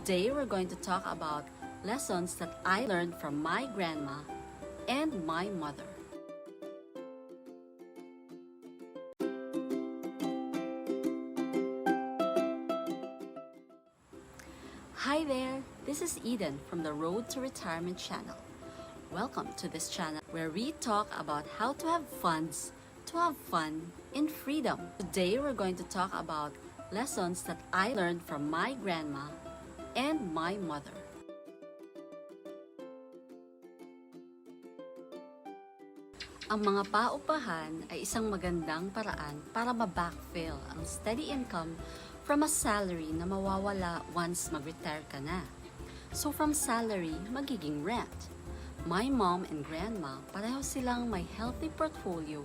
Today we're going to talk about lessons that I learned from my grandma and my mother. Hi there, this is Eden from the Road to Retirement channel. Welcome to this channel where we talk about how to have funds to have fun in freedom. Today we're going to talk about lessons that I learned from my grandma and my mother. Ang mga paupahan ay isang magandang paraan para ma-backfill ang steady income from a salary na mawawala once mag-retire ka na. So from salary, magiging rent. My mom and grandma, pareho silang may healthy portfolio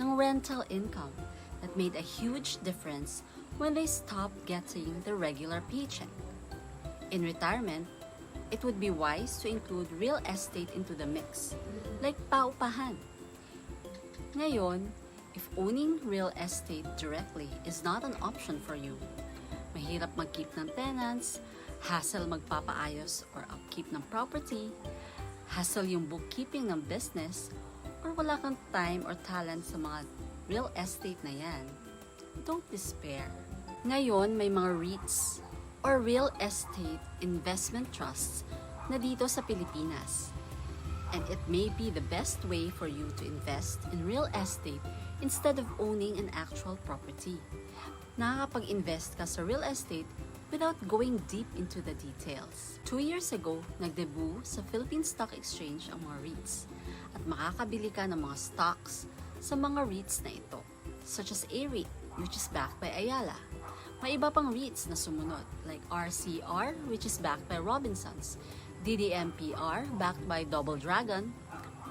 ng rental income that made a huge difference when they stopped getting the regular paycheck. In retirement, it would be wise to include real estate into the mix, like paupahan. Ngayon, if owning real estate directly is not an option for you, mahirap mag-keep ng tenants, hassle magpapaayos or upkeep ng property, hassle yung bookkeeping ng business, or wala kang time or talent sa mga real estate na yan, don't despair. Ngayon, may mga REITS or Real Estate Investment Trusts na dito sa Pilipinas. And it may be the best way for you to invest in real estate instead of owning an actual property. Nakakapag-invest ka sa real estate without going deep into the details. 2 years ago, nag-debut sa Philippine Stock Exchange ang mga REITs at makakabili ka ng mga stocks sa mga REITs na ito, such as A-REIT, which is backed by Ayala. May iba pang REITs na sumunod, like RCR, which is backed by Robinsons, DDMPR, backed by Double Dragon,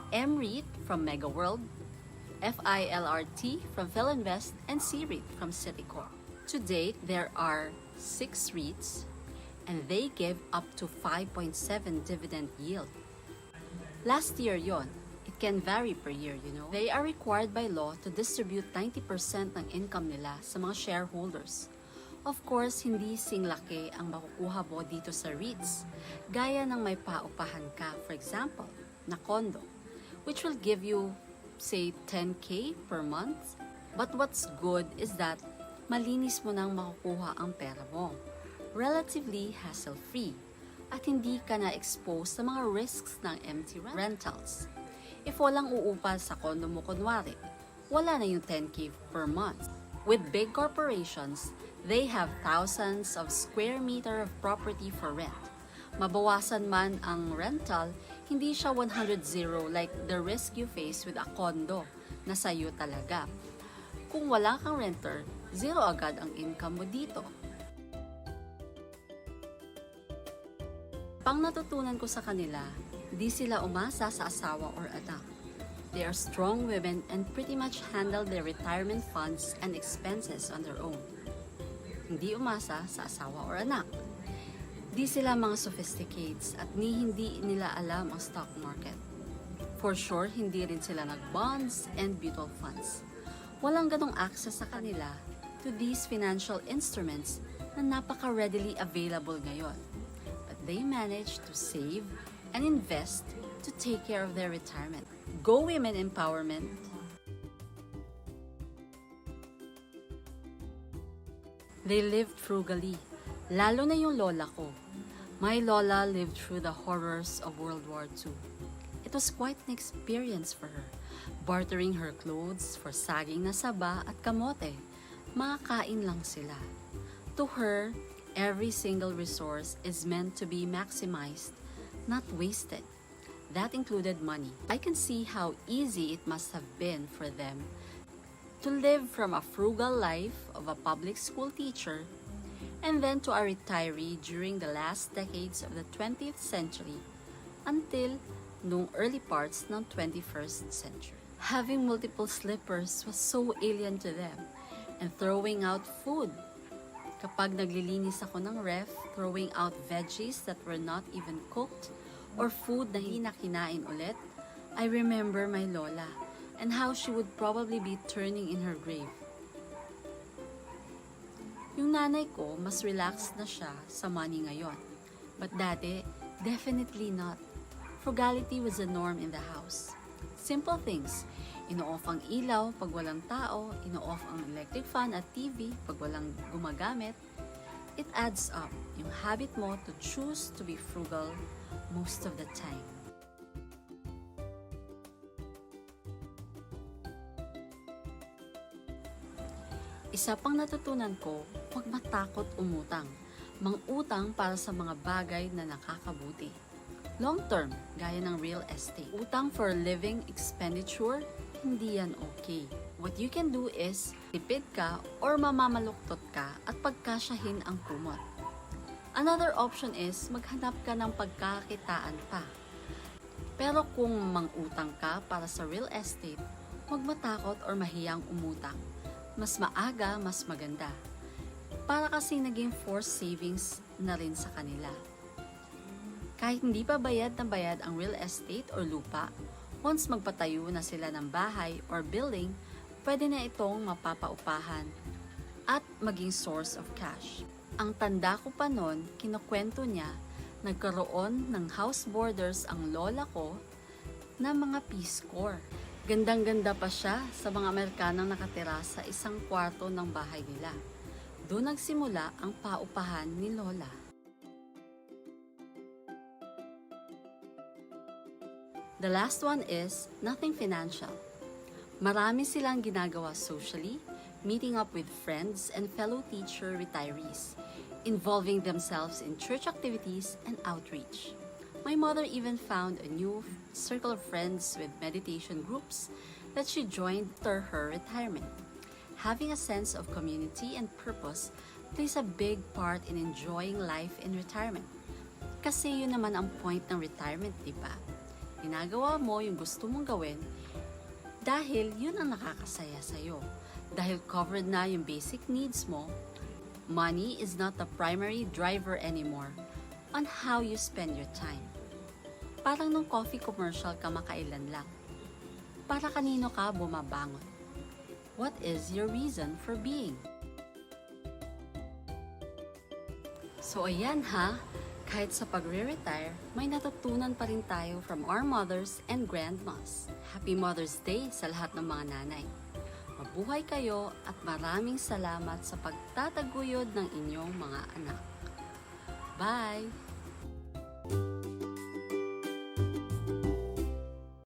M-REIT from Mega World, FILRT from Philinvest, and C-REIT from Citicorp. To date, there are 6 REITs, and they give up to 5.7 dividend yield. Last year yon, it can vary per year, you know. They are required by law to distribute 90% ng income nila sa mga shareholders. Of course, hindi singlaki ang makukuha mo dito sa REITs, gaya ng may paupahan ka, for example, na condo, which will give you, say, 10K per month. But what's good is that malinis mo nang makukuha ang pera mo, relatively hassle-free, at hindi ka na exposed sa mga risks ng empty rentals. If walang uupa sa condo mo kunwari, wala na yung 10K per month. With big corporations, they have thousands of square meter of property for rent. Mabawasan man ang rental, hindi siya 100-0 like the risk you face with a condo na sa'yo talaga. Kung wala kang renter, zero agad ang income mo dito. Pang natutunan ko sa kanila, di sila umasa sa asawa or anak. They are strong women and pretty much handle their retirement funds and expenses on their own. Hindi umasa sa asawa or anak. Di sila mga sophisticates at hindi nila alam ang stock market. For sure, hindi rin sila nag-bonds and mutual funds. Walang ganong access sa kanila to these financial instruments na napaka-readily available ngayon. But they manage to save and invest to take care of their retirement. Go Women Empowerment! They lived frugally, lalo na yung lola ko. My lola lived through the horrors of World War II. It was quite an experience for her, bartering her clothes for saging na saba at kamote. Makakain lang sila. To her, every single resource is meant to be maximized, not wasted. That included money. I can see how easy it must have been for them to live from a frugal life of a public school teacher and then to a retiree during the last decades of the 20th century until noong early parts ng 21st century. Having multiple slippers was so alien to them, and throwing out food. Kapag naglilinis ako ng ref, throwing out veggies that were not even cooked or food na hindi na kinain ulit, I remember my lola and how she would probably be turning in her grave. Yung nanay ko, mas relaxed na siya sa money ngayon. But dati, definitely not. Frugality was the norm in the house. Simple things. Ino-off ang ilaw pag walang tao, ino-off ang electric fan at TV pag walang gumagamit. It adds up, yung habit mo to choose to be frugal most of the time. Isa pang natutunan ko, huwag matakot umutang. Mangutang para sa mga bagay na nakakabuti. Long term, gaya ng real estate. Utang for living expenditure, hindi yan okay. What you can do is, tipid ka or mamamaluktot ka at pagkasyahin ang kumot. Another option is, maghanap ka ng pagkakitaan pa. Pero kung mangutang ka para sa real estate, huwag matakot or mahiyang umutang. Mas maaga, mas maganda. Para kasi naging forced savings na rin sa kanila. Kahit hindi pa bayad na bayad ang real estate or lupa, once magpatayo na sila ng bahay or building, pwede na itong mapapaupahan at maging source of cash. Ang tanda ko pa noon, kinukwento niya, nagkaroon ng house boarders ang lola ko na mga Peace Corps. Gandang-ganda pa siya sa mga Amerikanang nakatira sa isang kwarto ng bahay nila. Doon nagsimula ang paupahan ni Lola. The last one is nothing financial. Marami silang ginagawa socially, meeting up with friends and fellow teacher retirees, involving themselves in church activities and outreach. My mother even found a new circle of friends with meditation groups that she joined after her retirement. Having a sense of community and purpose plays a big part in enjoying life in retirement. Kasi yun naman ang point ng retirement, di ba? Ginagawa mo yung gusto mong gawin dahil yun ang nakakasaya sa'yo. Dahil covered na yung basic needs mo, money is not the primary driver anymore on how you spend your time. Parang nung coffee commercial ka makailan lang. Para kanino ka bumabangon? What is your reason for being? So ayan ha, kahit sa pagre-retire, may natutunan pa rin tayo from our mothers and grandmas. Happy Mother's Day sa lahat ng mga nanay. Mabuhay kayo at maraming salamat sa pagtataguyod ng inyong mga anak. Bye!